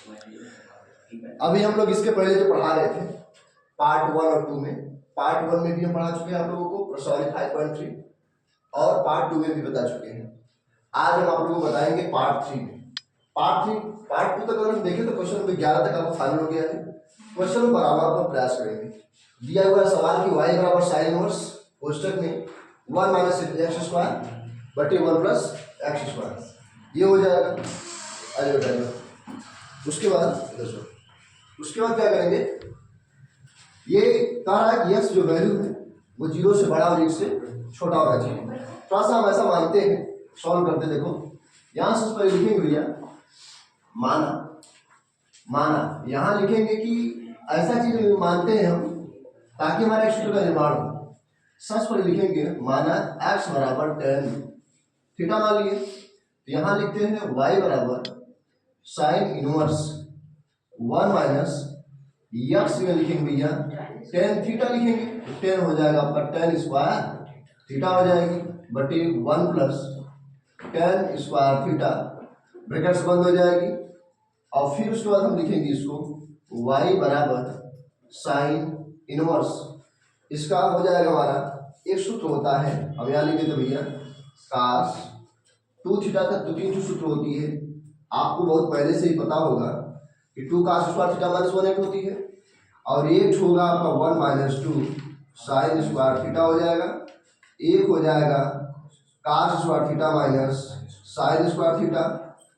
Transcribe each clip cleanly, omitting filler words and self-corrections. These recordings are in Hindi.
अभी हम लोग इसके पहले जो पढ़ा रहे थे पार्ट 1 और 2 में, पार्ट 1 में भी हम पढ़ा चुके हैं आप लोगों को सॉरी 5.3 और पार्ट 2 में भी बता चुके हैं। आज हम आप लोगों को बताएंगे पार्ट 3 में। पार्ट 2 तक अगर हम देखें तो क्वेश्चन नंबर 11 तक आपको फाइनल हो गया है। क्वेश्चन नंबर बराबर पर प्रयास करेंगे। दिया हुआ सवाल की y बराबर साइन इनवर्स कोष्टक में 1 माइनस एक्स स्क्वायर बटे 1 प्लस एक्स स्क्वायर, ये हो जाएगा। आइए बताइए। उसके बाद क्या करेंगे, ये कह रहा है कि यस जो वैल्यू है वो 0 से बड़ा और 1 से छोटा होना चाहिए। थोड़ा सा हम ऐसा मानते हैं, सॉल्व करते। देखो यहाँ से उस पर लिखेंगे भैया माना यहाँ लिखेंगे कि ऐसा चीज मानते हैं हम ताकि हमारा एक सूत्र का निर्माण हो। सच पर लिखेंगे माना x बराबर tan थीटा मान लिए, तो यहाँ लिखते हैं y बराबर साइन इनवर्स 1 माइनस यक्स में लिखेंगे भैया tan थीटा लिखेंगे, तो tan हो जाएगा आपका tan स्क्वायर थीटा हो जाएगी बटे 1 plus tan square theta, brackets बंद हो जाएगी। और फिर उसके बाद हम लिखेंगे इसको y बराबर साइन इनवर्स, इसका हो जाएगा हमारा एक सूत्र होता है, हम यहाँ लिख देते भैया कास 2 थीटा तक 2-3 सूत्र होती है। आपको बहुत पहले से ही पता होगा कि 2 कास स्क्वायर थीटा माइनस 1 होती है और एक होगा आपका 1 माइनस 2 साइन स्क्वायर थीटा हो जाएगा, एक हो जाएगा cos square theta minus sign square theta,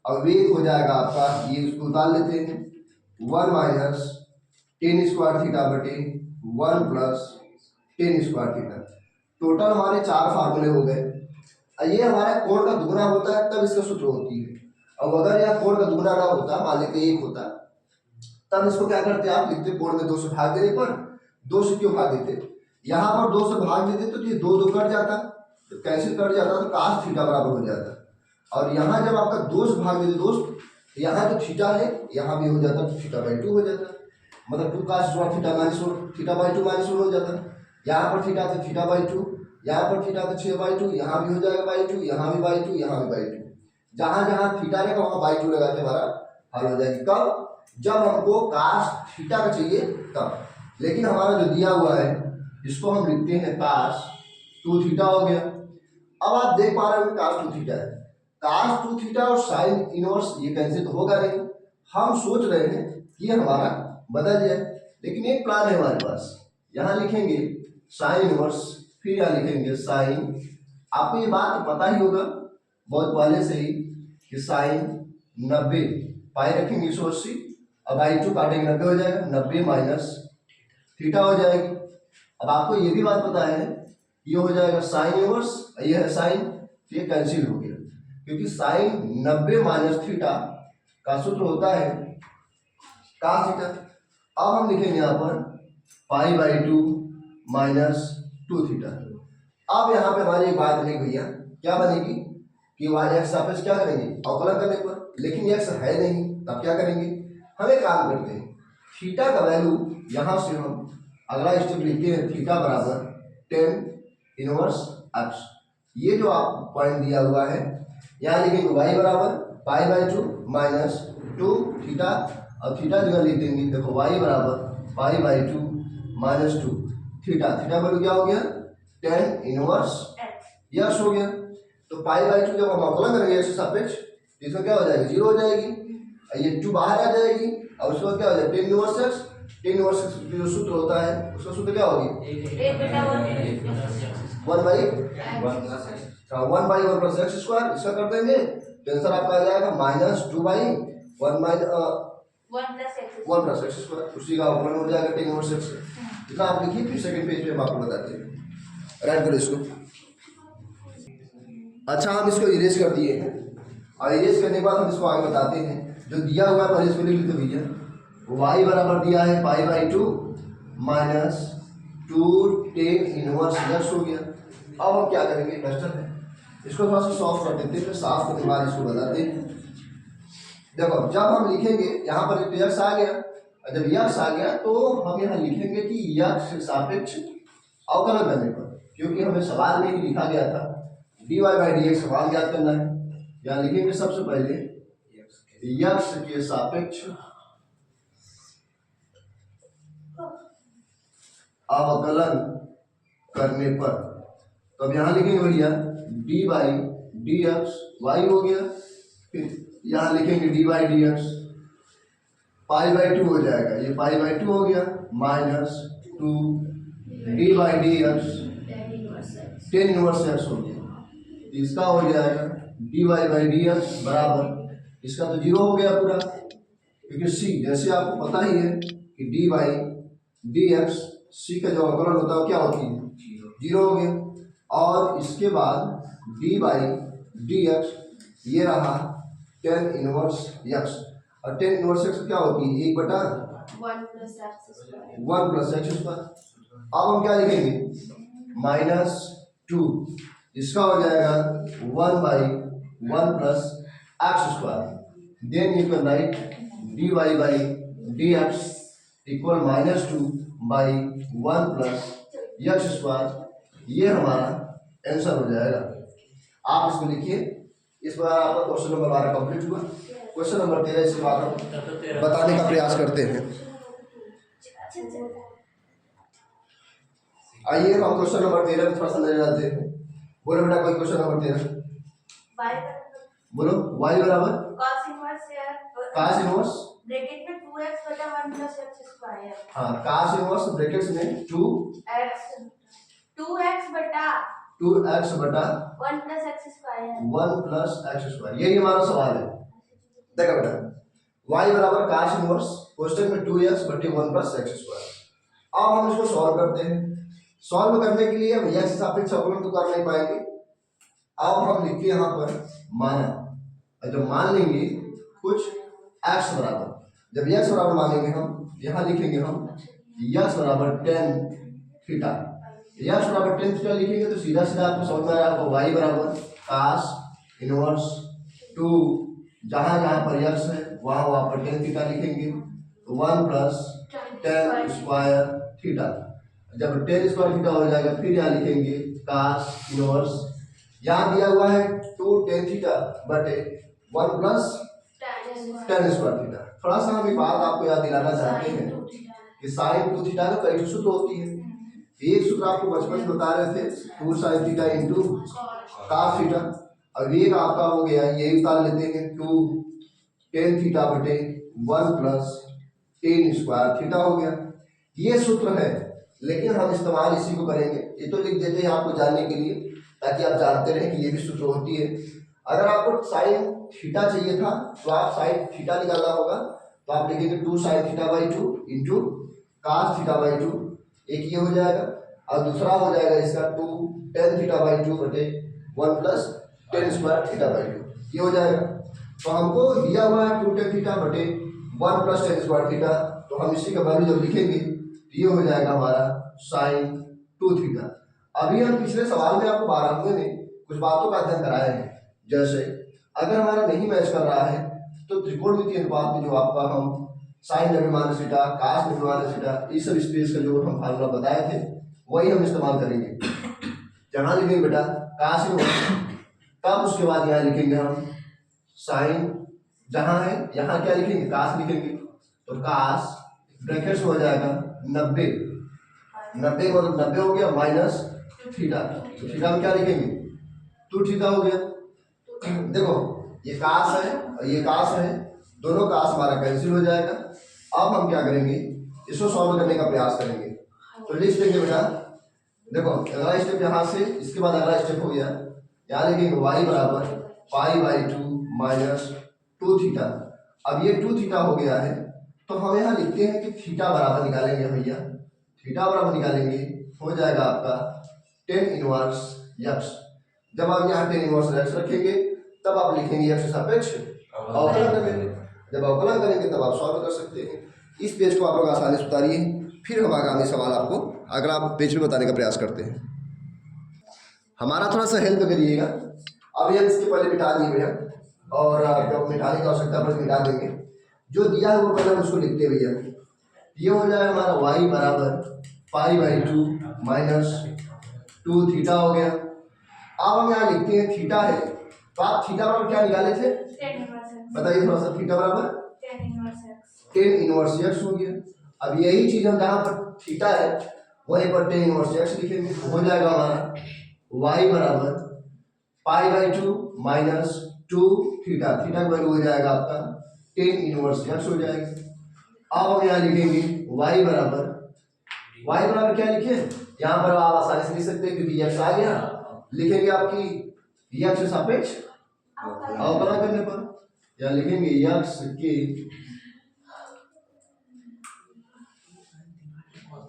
और एक हो जाएगा आपका ये उसको उतार लेते हैं 1 माइनस टेन स्क्वायर थीटा बटे 1 plus ten square theta. Total हमारे 4 फार्मूले हो गए। ये हमारे कोण का दुगुना होता है तब इसका सूत्र होती है। अब अगर यह कोण का दुगुना ना होता, मान लेते 1 होता, तब इसको क्या करते आप लिखते कोण में 2 से भाग देने पर 2 से क्यों भाग देते, यहाँ पर 2 से भाग देते तो ये 2 कट जाता, तो कैंसिल कट जाता तो कास थीटा बराबर हो जाता। और यहाँ जब आपका 2 से भाग देते दोस्त, यहाँ जो थीटा है यहाँ भी हो जाता तो थीटा बाई 2 हो जाता, मतलब 2 cos square theta minus 1 theta by 2 minus 1 हो जाता। यहाँ पर थीटा तो थीटा बाई 2, यहाँ पर थीटा तो 6/2, यहाँ भी हो जाएगा बाई 2, यहाँ भी बाई 2, यहाँ भी बाई 2। जहाँ जहाँ थीटा रहेगा वहाँ बाई 2 लगाते हमारा हल हो जाएगी। कब? जब हमको कास थीटा का चाहिए तब। लेकिन हमारा जो दिया हुआ है इसको हम लिखते हैं कास 2 थीटा हो गया। अब आप देख पा रहे हो कास 2 थीटा है, कास 2 थीटा और साइन इनवर्स ये कैंसिल तो होगा नहीं। हम सोच रहे हैं कि हमारा बदल जाए, लेकिन एक प्लान है हमारे पास। यहाँ लिखेंगे साइन इनवर्स, फिर यहाँ लिखेंगे साइन। आपको ये बात तो पता ही होगा बहुत पहले से ही कि साइन 90 पाई रखेंगे 180 और बाई 2 काटेंगे 90 हो जाएगा, 90 माइनस थीटा हो जाएगी। अब आपको ये भी बात पता है ये हो जाएगा साइन इनवर्स, ये है साइन, ये कैंसिल हो गया क्योंकि साइन 90 माइनस थीटा का सूत्र होता है कास थीटा। अब हम लिखेंगे यहाँ पर पाई बाई 2 माइनस 2 थीटा। अब यहाँ पे हमारी एक बात बनेगी भैया, क्या बनेगी कि वाई एक्स सापेक्ष क्या करेंगे अवकलन करने पर, लेकिन एक्स है नहीं तब क्या करेंगे, हम एक काम करते हैं थीटा का वैल्यू यहाँ से हम अगला स्टेप लिखते हैं थीटा बराबर tan इनवर्स एक्स। ये जो आप पॉइंट दिया हुआ है यहाँ लिखेंगे y बराबर पाई बाई 2 माइनस 2 थीटा, और थीटा जगह लिख देंगे देखो y बराबर pi by 2 minus 2 theta. Theta value क्या हो गया tan इनवर्स यस हो गया। तो पाई बाई 2 जब हम अवकलन करेंगे एक्स सापेक्ष तो इसमें क्या हो जाएगी 0 हो जाएगी, ये 2 बाहर आ जाएगी और उसके बाद क्या हो जाएगा tan inverse x. tan inverse x जो सूत्र होता है उसका सूत्र क्या होगी 1/1 प्लस एक्स स्क्वायर। इसका कर देंगे तो आंसर आपका आ जाएगा -2/1 प्लस एक्स स्क्वायर, उसी का अवकलन हो जाएगा tan इनवर्स एक्स। इतना आप लिखिए, फिर सेकंड पेज पे हम आपको बताते हैं। राइट करो इसको। अच्छा हम इसको इरेज कर दिए हैं और इरेज करने के बाद हम इसको आगे बताते हैं। जो दिया हुआ है पहले इसको लिख लेते भैया, y बराबर दिया है pi by 2 minus 2 tan inverse x हो गया। अब हम क्या करेंगे, क्वेश्चन है इसको थोड़ा सा सॉल्व कर देते हैं, फिर साफ करने के बाद इसको बताते हैं। देखो जब हम लिखेंगे यहाँ पर यक्स आ गया, जब यक्स आ गया तो हम यहाँ लिखेंगे कि यक्स से सापेक्ष अवकलन करने पर, क्योंकि हमें सवाल में ही लिखा गया था dy बाई dx सवाल ज्ञात करना है। यहाँ लिखेंगे सबसे पहले यक्स के सापेक्ष अवकलन करने पर, तो अब यहाँ लिखेंगे भैया d by d x y हो गया, फिर यहाँ लिखेंगे d by d x pi by two हो जाएगा, ये पाई बाई टू हो गया, minus two d by d x tan inverse x हो गया, इसका हो जाएगा d y by d x बराबर, इसका तो जीरो हो गया पूरा, क्योंकि सी जैसे आपको पता ही है कि डी बाई डी एक्स सी का जो अवकलन होता है क्या होती है, जीरो हो गया। और इसके बाद डी बाई डी एक्स ये रहा टेन इनवर्स एक्स, और टेन इनवर्स एक्स क्या होती है, एक बटा वन प्लस एक्स स्क्वायर। अब हम क्या लिखेंगे माइनस टू, इसका हो जाएगा one by one plus x square, then you can write d y by d x equal minus two by one plus x square, ये हमारा आंसर हो जाएगा। आप इसको लिखिए, इस बार आपका क्वेश्चन नंबर 12 कंप्लीट हुआ। क्वेश्चन नंबर 13 इसके बाद हम बताने का प्रयास करते हैं। आइए हम क्वेश्चन नंबर 13 में थोड़ा सा नजर डालते हैं। बोलो बेटा कोई क्वेश्चन नंबर 13 बोलो। y बराबर cos इनवर्स ब्रैकेट में 2x बटा 1 प्लस x स्क्वायर। हाँ cos इनवर्स ब्रैकेट्स में 2x बटा 1 plus x square 1 plus x square, यही हमारा सवाल है। देखो बेटा y बराबर cos इनवर्स क्वेश्चन में 2x बटे 1 प्लस एक्स स्क्वायर। अब हम इसको सॉल्व करते हैं। सॉल्व करने के लिए हम x सापेक्ष अवकलन तो कर नहीं पाएंगे। अब हम लिखते हैं यहाँ पर माना, जब मान लेंगे कुछ x बराबर, जब x बराबर मानेंगे हम यहाँ लिखेंगे हम x बराबर टेन थीटा, x बराबर टेन थीटा लिखेंगे तो सीधा सीधा आपको समझ में आ रहा है y बराबर cos इनवर्स टू, जहाँ जहाँ पर x है वहाँ वहाँ पर टेन थीटा लिखेंगे, तो 1 प्लस टेन स्क्वायर थीटा, जब टेन स्क्वायर थीटा हो जाएगा फिर यहाँ लिखेंगे cos इनवर्स, यहाँ दिया हुआ है 2 टेन थीटा बटे 1 प्लस टेन स्क्वायर थीटा। थोड़ा सा हम एक बात आपको याद दिलाना चाहते हैं कि साइन 2 थीटा का कई सूत्र होती है। एक सूत्र आपको बचपन में बता रहे थे 2 sine theta into cos theta, अब एक आपका हो गया यही उतार लेते हैं 2 टेन थीटा बटे 1 प्लस टेन स्क्वायर थीटा हो गया। ये सूत्र है, लेकिन हम इस्तेमाल इसी को करेंगे। ये तो लिख देते हैं आपको जानने के लिए, ताकि आप जानते रहें कि ये भी सूत्र होती है। अगर आपको साइन थीटा चाहिए था तो आप साइन थीटा निकालना होगा, तो आप लिखेंगे 2 sine theta by 2 into cos theta by 2, एक ये हो जाएगा, और दूसरा हो जाएगा इसका 2 टेन थीटा बाई 2 बटे 1 plus ten square theta by 2, ये हो जाएगा। तो हमको दिया हुआ है 2 टेन थीटा बटे 1 प्लस टेन स्क्वायर थीटा, तो हम इसी का वैल्यू जब लिखेंगे तो ये हो जाएगा हमारा साइन 2 थीटा। अभी हम पिछले सवाल में आपको 12वें में कुछ बातों का अध्ययन कराए हैं, जैसे अगर हमारा नहीं मैच कर रहा है तो त्रिकोणमितीय अनुपात में जो आपका हम sine double minus theta cos double minus theta इस सब स्पेस का जो हम फार्मूला बताए थे वही हम इस्तेमाल करेंगे। जहाँ लिखेंगे बेटा cos इनवर्स, तब उसके बाद यहाँ लिखेंगे हम साइन, जहाँ है यहाँ क्या लिखेंगे cos लिखेंगे, तो cos ब्रैकेट्स हो जाएगा 90 मतलब 90 हो गया माइनस थीटा, तो थीटा में क्या लिखेंगे 2 थीटा हो गया। देखो ये cos है और ये cos है, दोनों cos हमारा कैंसिल हो जाएगा। अब हम क्या करेंगे, इसको सॉल्व करने का प्रयास करेंगे। तो लिख देंगे बेटा, देखो अगला स्टेप यहाँ से, इसके बाद अगला स्टेप हो गया, यहाँ लिखेंगे y बराबर पाई बाई 2 माइनस 2 थीटा। अब ये 2 थीटा हो गया है, तो हम यहाँ लिखते हैं कि थीटा बराबर निकालेंगे भैया, थीटा बराबर निकालेंगे हो जाएगा आपका टेन इनवर्स एक्स। जब आप यहाँ टेन इनवर्स एक्स रखेंगे तब आप लिखेंगे एक्स सापेक्ष अवकलन करेंगे, जब अवकलन करेंगे तब आप सॉल्व कर सकते हैं। इस पेज को आप लोग आसानी से उतारिए, फिर हम आगामी सवाल आपको अगला पेज में बताने का प्रयास करते हैं। हमारा थोड़ा सा हेल्प करिएगा। अभी हम इसके पहले मिटा दिए भैया, और जब मिटाने की आवश्यकता पर मिटा देंगे। जो दिया है वो पहले हम उसको लिखते भैया। ये हो जाएगा हमारा y बराबर पाई बाई 2 माइनस 2 थीटा हो गया। अब हम यहाँ लिखते हैं थीटा है, तो आप थीटा बराबर क्या निकाले थे बताइए थोड़ा सा। थीटा बराबर टेन इनवर्स एक्स हो गया। अब यही चीज हम जहाँ पर थीटा है वहीं पर टेन इनवर्स एक्स लिखेंगे, हो जाएगा हमारा y बराबर π/2 माइनस 2 थीटा, थीटा का वैल्यू हो जाएगा आपका टेन इनवर्स एक्स हो जाएगी। अब हम यहाँ लिखेंगे y बराबर क्या लिखे, यहाँ पर आप आसानी से लिख सकते हैं क्योंकि x आ गया, लिखेंगे आपकी x के सापेक्ष अवकलन करने पर, या लिखेंगे x के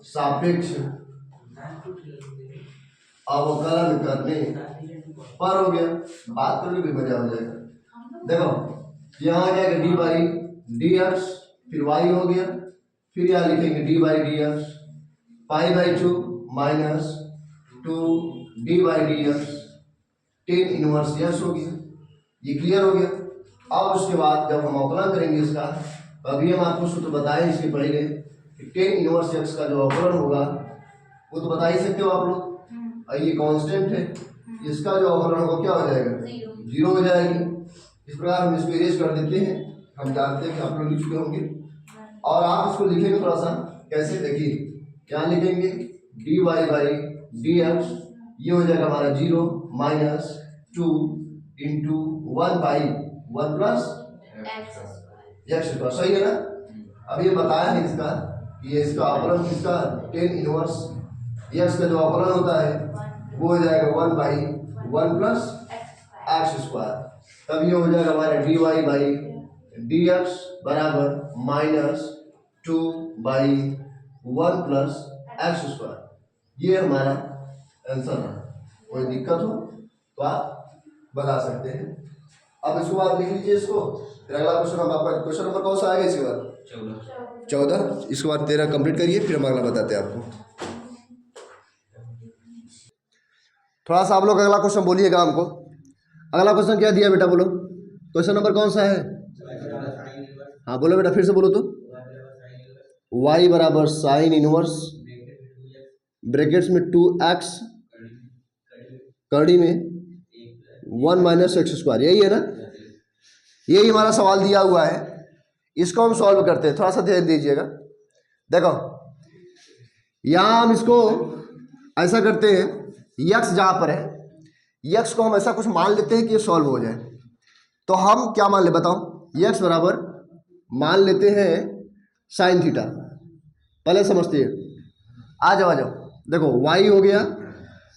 सापेक्ष अवकलन करने पर हो गया। बात करने भी मजा हो जाएगा। देखो यहाँ आ जाएगा डी बाई डी एक्स, फिर y हो गया, फिर यहाँ लिखेंगे d by d x π/2 minus 2 d by d x tan inverse x हो गया। ये क्लियर हो गया। अब उसके बाद जब हम अवकलन करेंगे इसका, तो अभी हम आपको सूत्र बताएं इसके पहले कि टेन इनवर्स एक्स का जो अवकलन होगा वो तो बता ही सकते हो आप लोग, और ये कांस्टेंट है, इसका जो अवकलन होगा क्या हो जाएगा, जीरो हो जाएगी। इस प्रकार हम इसको इरेज कर देते हैं, हम जानते हैं कि आप लोग लिख चुके होंगे। और आप इसको लिखेंगे थोड़ा सा कैसे, देखिए क्या लिखेंगे d y by d x, ये हो जाएगा हमारा zero minus 2 into 1/1 plus x square, सही है ना। अब ये बताया है इसका कि ये इसका अवकलन किसका, टेन इनवर्स एक्स का जो अवकलन होता है वो हो जाएगा 1/1 प्लस एक्स स्क्वायर। तब ये हो जाएगा हमारा d y by d x बराबर माइनस 2/1 प्लस एक्स स्क्वायर। ये हमारा आंसर है। कोई दिक्कत हो तो आप बता सकते हैं। अब इसको आप लिख लीजिए इसको, फिर अगला क्वेश्चन हम आपका क्वेश्चन नंबर कौन सा आएगा इसके बाद 14, इसके बाद 13 कंप्लीट करिए, फिर हम अगला बताते हैं आपको। थोड़ा सा आप लोग अगला क्वेश्चन बोलिएगा हमको। अगला क्वेश्चन क्या दिया बेटा, बोलो क्वेश्चन नंबर कौन सा है। हाँ बोलो बेटा, फिर से बोलो तो। y बराबर साइन इनवर्स ब्रैकेट्स में 2x कड़ी में 1 माइनस एक्स स्क्वायर, यही है ना, यही हमारा सवाल दिया हुआ है। इसको हम सॉल्व करते हैं, थोड़ा सा ध्यान दीजिएगा। देखो यहाँ हम इसको ऐसा करते हैं, यक्स जहाँ पर है, यक्स को हम ऐसा कुछ मान लेते हैं कि ये सॉल्व हो जाए। तो हम क्या मान ले बताओ, यक्स बराबर मान लेते हैं साइन थीटा, पहले समझते हैं। आ जाओ देखो y हो गया,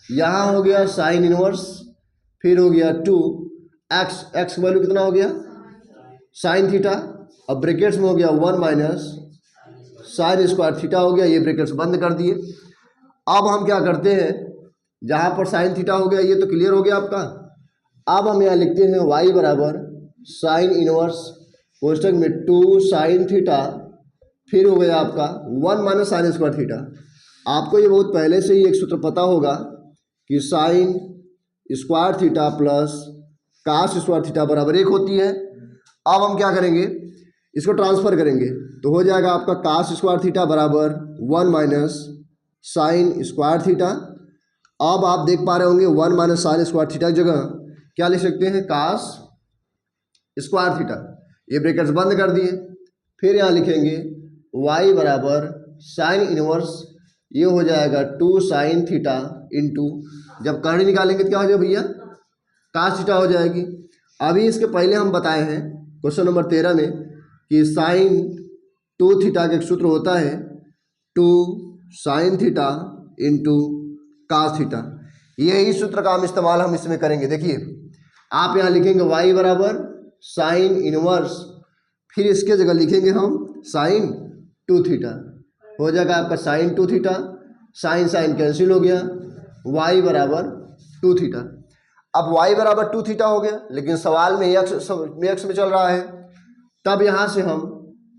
यहाँ हो गया साइन इनवर्स, फिर हो गया 2x, x वैल्यू कितना हो गया साइन थीटा, अब ब्रैकेट्स में हो गया 1 माइनस साइन स्क्वायर थीटा हो गया, ये ब्रैकेट्स बंद कर दिए। अब हम क्या करते हैं, जहाँ पर साइन थीटा हो गया ये तो क्लियर हो गया आपका। अब हम यहाँ लिखते हैं y बराबर साइन इनवर्स कोष्टक में 2 साइन थीटा, फिर हो गया आपका 1 माइनस साइन स्क्वायर थीटा। आपको ये बहुत पहले से ही एक सूत्र पता होगा कि sine square theta plus cos square theta बराबर 1 होती है। अब हम क्या करेंगे, इसको ट्रांसफर करेंगे तो हो जाएगा आपका कास स्क्वायर थीटा बराबर 1 माइनस साइन स्क्वायर थीटा। अब आप देख पा रहे होंगे 1 माइनस साइन स्क्वायर थीटा की जगह क्या लिख सकते हैं, कास स्क्वायर थीटा, ये ब्रैकेट्स बंद कर दिए। फिर यहाँ लिखेंगे y बराबर साइन इनवर्स, ये हो जाएगा 2 साइन थीटा इंटू, जब करनी निकालेंगे तो क्या हो जाएगा भैया, कास थीटा हो जाएगी। अभी इसके पहले हम बताए हैं क्वेश्चन नंबर 13 में कि साइन 2 थीटा का एक सूत्र होता है 2 sine theta into cos theta. यही सूत्र का हम इस्तेमाल हम इसमें करेंगे। देखिए आप यहाँ लिखेंगे y बराबर साइन इनवर्स, फिर इसके जगह लिखेंगे हम साइन 2 थीटा, हो जाएगा आपका sine 2 theta, sine sine cancel हो गया, y बराबर 2 थीटा। अब y बराबर 2 थीटा हो गया, लेकिन सवाल में x में चल रहा है, तब यहाँ से हम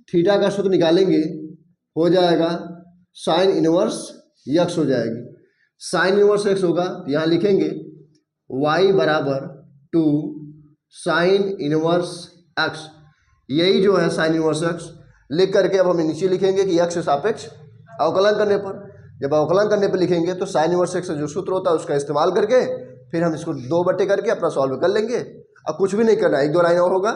थीटा का सूत्र निकालेंगे, हो जाएगा साइन इनवर्स x हो जाएगी। साइन इनवर्स x होगा तो यहाँ लिखेंगे y बराबर 2 साइन इनवर्स x, यही जो है साइन इनवर्स x लिख करके अब हम नीचे लिखेंगे कि x से सापेक्ष अवकलन करने पर, जब अवकलन करने पर लिखेंगे तो साइन इनवर्स x जो सूत्र होता है उसका इस्तेमाल करके फिर हम इसको 2 बटे करके अपना सॉल्व कर लेंगे। अब कुछ भी नहीं करना, 1-2 लाइन और होगा,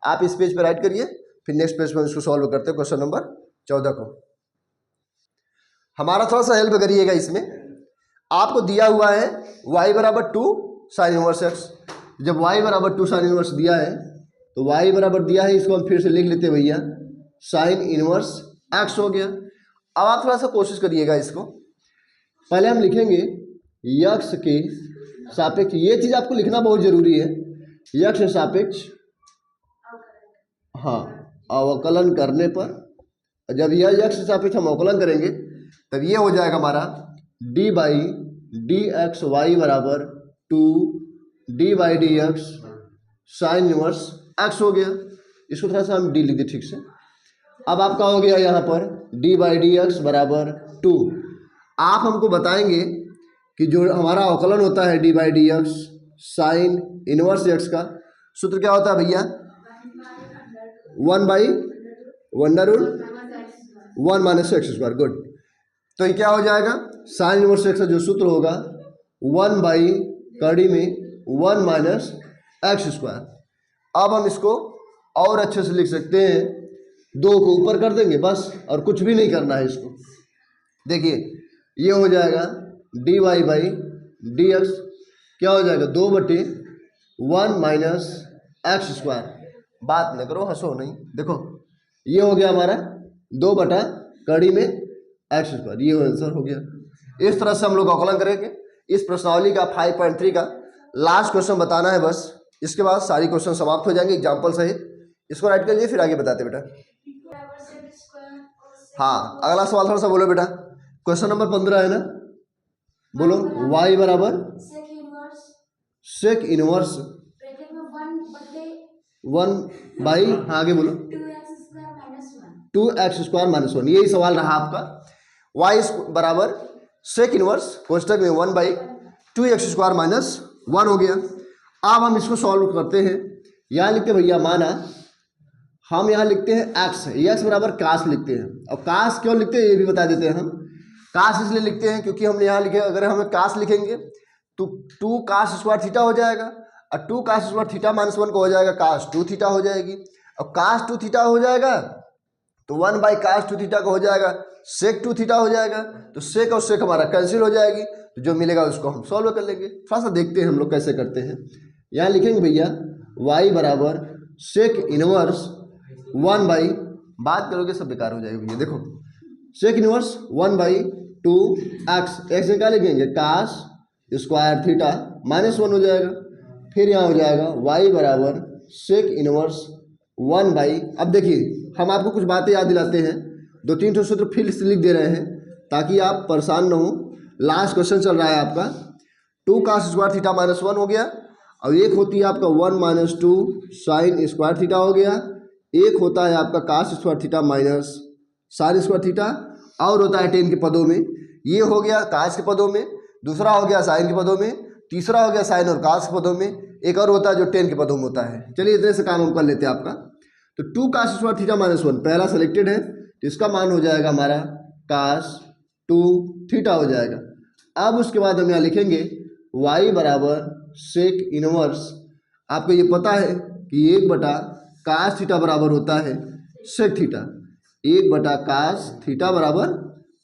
आप इस पेज पर राइट करिए, फिर नेक्स्ट पेज पर हम इसको सॉल्व करते हैं क्वेश्चन नंबर 14 को। हमारा थोड़ा सा हेल्प करिएगा इसमें। आपको दिया हुआ है y बराबर 2 साइन इनवर्स एक्स। जब y बराबर 2 साइन इनवर्स दिया है तो y बराबर दिया है, इसको हम फिर से लिख लेते हैं भैया, साइन इनवर्स एक्स हो गया। अब आप थोड़ा सा कोशिश करिएगा इसको। पहले हम लिखेंगे यक्स के सापेक्ष, ये चीज़ आपको लिखना बहुत जरूरी है, यक्स के सापेक्ष हाँ अवकलन करने पर, जब यह यक्स के सापेक्ष हम अवकलन करेंगे तब ये हो जाएगा हमारा d by d x y बराबर 2 d by d x sine inverse x हो गया। इसको थोड़ा सा हम डी लिख दें ठीक से। अब आपका हो गया यहाँ पर डी बाई डी एक्स बराबर 2। आप हमको बताएंगे कि जो हमारा अवकलन होता है d by d x sine inverse x का सूत्र क्या होता है भैया, 1 by under root 1 minus x square. Good. तो ये क्या हो जाएगा, साइन इनवर्स एक्स का जो सूत्र होगा 1 बाई कड़ी में 1 माइनस एक्स स्क्वायर। अब हम इसको और अच्छे से लिख सकते हैं, 2 को ऊपर कर देंगे बस, और कुछ भी नहीं करना है इसको। देखिए ये हो जाएगा d y by d x क्या हो जाएगा 2/1 माइनस एक्स स्क्वायर। बात न करो, हंसो नहीं। देखो ये हो गया हमारा 2 कड़ी में एक्स स्क्वायर, ये आंसर हो गया। इस तरह से हम लोग अवकलन करेंगे। इस प्रश्नावली का 5.3 का लास्ट क्वेश्चन बताना है बस, इसके बाद सारी क्वेश्चन समाप्त हो जाएंगे एग्जाम्पल सहित। इसको राइट करिए फिर आगे बताते बेटा। हाँ अगला सवाल थोड़ा सा बोलो बेटा, क्वेश्चन नंबर 15 है ना, बोलो y बराबर सेक इनवर्स 1 बाई, हाँ आगे बोलो 2x स्क्वायर माइनस 1। यही सवाल रहा आपका। y बराबर सेक इनवर्स कोष्टक में 1 बाई 2x स्क्वायर माइनस 1 हो गया। अब हम इसको सॉल्व करते हैं। यहाँ लिखते हैं भैया, माना हम यहाँ लिखते हैं x बराबर कास लिखते हैं। और कास क्यों लिखते हैं ये भी बता देते हैं हम। कास इसलिए लिखते हैं क्योंकि हमने यहाँ लिखे, अगर हमें कास लिखेंगे तो 2 कास स्क्वायर थीटा हो जाएगा, और 2 कास स्क्वायर थीटा माइनस 1 को हो जाएगा कास 2 थीटा हो जाएगी, और कास 2 थीटा हो जाएगा तो 1 बाई कास 2 थीटा का हो जाएगा सेक 2 थीटा हो जाएगा। तो सेक और सेक हमारा कैंसिल हो जाएगी, तो जो मिलेगा उसको हम सॉल्व कर लेंगे। थोड़ा सा देखते हैं हम लोग कैसे करते हैं। यहाँ लिखेंगे भैया y बराबर सेक इनवर्स 1 बाई, बात करोगे सब बेकार हो जाएगा भैया। देखो सेक इनवर्स 1 बाई 2 एक्स क्या लिखेंगे कास स्क्वायर थीटा माइनस 1 हो जाएगा। फिर यहाँ हो जाएगा y बराबर सेक इनवर्स 1 बाई, अब देखिए हम आपको कुछ बातें याद दिलाते हैं, 2-3 सूत्र फिर से लिख दे रहे हैं ताकि आप परेशान न हो। लास्ट क्वेश्चन चल रहा है आपका 2 कास स्क्वायर थीटा माइनस 1 हो गया, और एक होती है आपका 1 माइनस 2 साइन स्क्वायर थीटा हो गया, एक होता है आपका cos square theta minus sign square theta, और होता है टेन के पदों में। ये हो गया कास के पदों में, दूसरा हो गया साइन के पदों में, तीसरा हो गया साइन और कास के पदों में, एक और होता है जो टेन के पदों में होता है। चलिए इतने से काम हम कर लेते हैं आपका। तो 2 कास स्क्वायर थीटा माइनस 1 पहला सेलेक्टेड है, तो इसका मान हो जाएगा हमारा कास 2 थीटा हो जाएगा। अब उसके बाद हम यहाँ लिखेंगे y बराबर सेक इनवर्स, आपको ये पता है कि 1 कास थीटा बराबर होता है सेक थीटा, 1 कास थीटा बराबर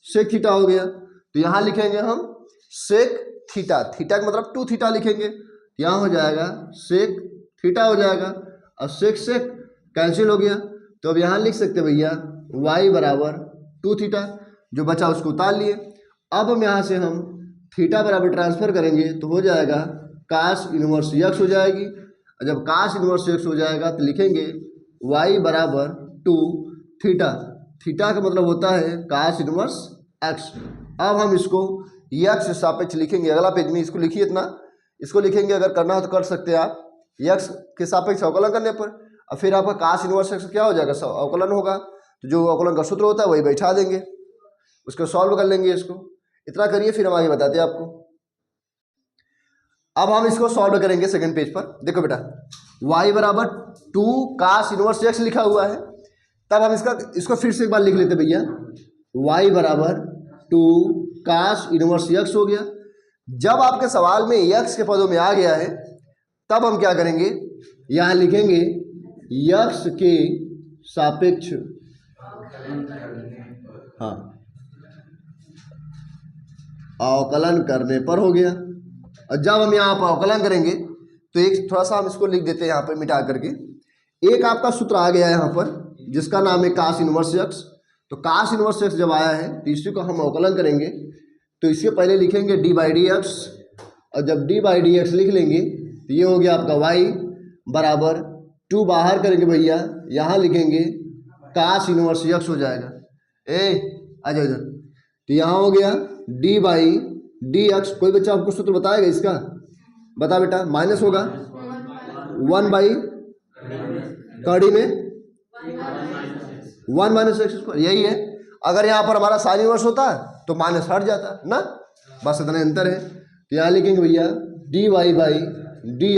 सेक थीटा हो गया। तो यहाँ लिखेंगे हम सेक थीटा, थीटा का मतलब 2 थीटा लिखेंगे, यहाँ हो जाएगा सेक थीटा हो जाएगा, और सेक सेक कैंसिल हो गया। तो अब यहाँ लिख सकते भैया y बराबर 2 थीटा, जो बचा उसको उतार लिए। अब हम यहाँ से हम थीटा बराबर ट्रांसफर करेंगे तो हो जाएगा कास इनवर्स x हो जाएगी, और जब कास इनवर्स x हो जाएगा तो लिखेंगे y बराबर 2 थीटा, थीटा का मतलब होता है कास इनवर्स x। अब हम इसको x से सापेक्ष लिखेंगे, अगला पेज में इसको लिखिए इतना, इसको लिखेंगे, अगर करना हो तो कर सकते हैं आप x के सापेक्ष अवकलन करने पर, और फिर आपका कास इनवर्स x क्या हो जाएगा अवकलन होगा, तो जो अवकलन का सूत्र होता है वही बैठा देंगे, उसको सॉल्व कर लेंगे। इसको इतना करिए फिर हम आगे बताते हैं आपको। अब हम इसको सॉल्व करेंगे सेकंड पेज पर। देखो बेटा y बराबर 2 कास इनवर्स x लिखा हुआ है, तब हम इसको फिर से एक बार लिख लेते भैया, y बराबर 2 कास इनवर्स x हो गया। जब आपके सवाल में x के पदों में आ गया है तब हम क्या करेंगे, यहाँ लिखेंगे x के सापेक्ष, हाँ अवकलन करने पर हो गया। और जब हम यहाँ पर अवकलन करेंगे तो एक थोड़ा सा हम इसको लिख देते हैं यहाँ पर मिटा करके। एक आपका सूत्र आ गया है यहाँ पर जिसका नाम है कास इनवर्स एक्स। तो कास इनवर्स एक्स जब आया है तो इसी को हम अवकलन करेंगे तो इसके पहले लिखेंगे डी बाई डी एक्स, और जब डी बाई डी एक्स लिख लेंगे तो ये हो गया आपका वाई बराबर 2 बाहर करेंगे भैया, यहाँ लिखेंगे कास इनवर्स एक्स हो जाएगा। आ जाओ इधर। तो यहाँ हो गया डी बाई डी एक्स। कोई बच्चा आपको सूत्र बताएगा इसका? बता बेटा। माइनस होगा 1 बाई कड़ी में 1 माइनस एक्स स्क्वायर, यही है। अगर यहाँ पर हमारा साइन इनवर्स होता तो माइनस हट जाता ना, बस इतना अंतर है। तो यहाँ लिखेंगे भैया डी वाई बाई डी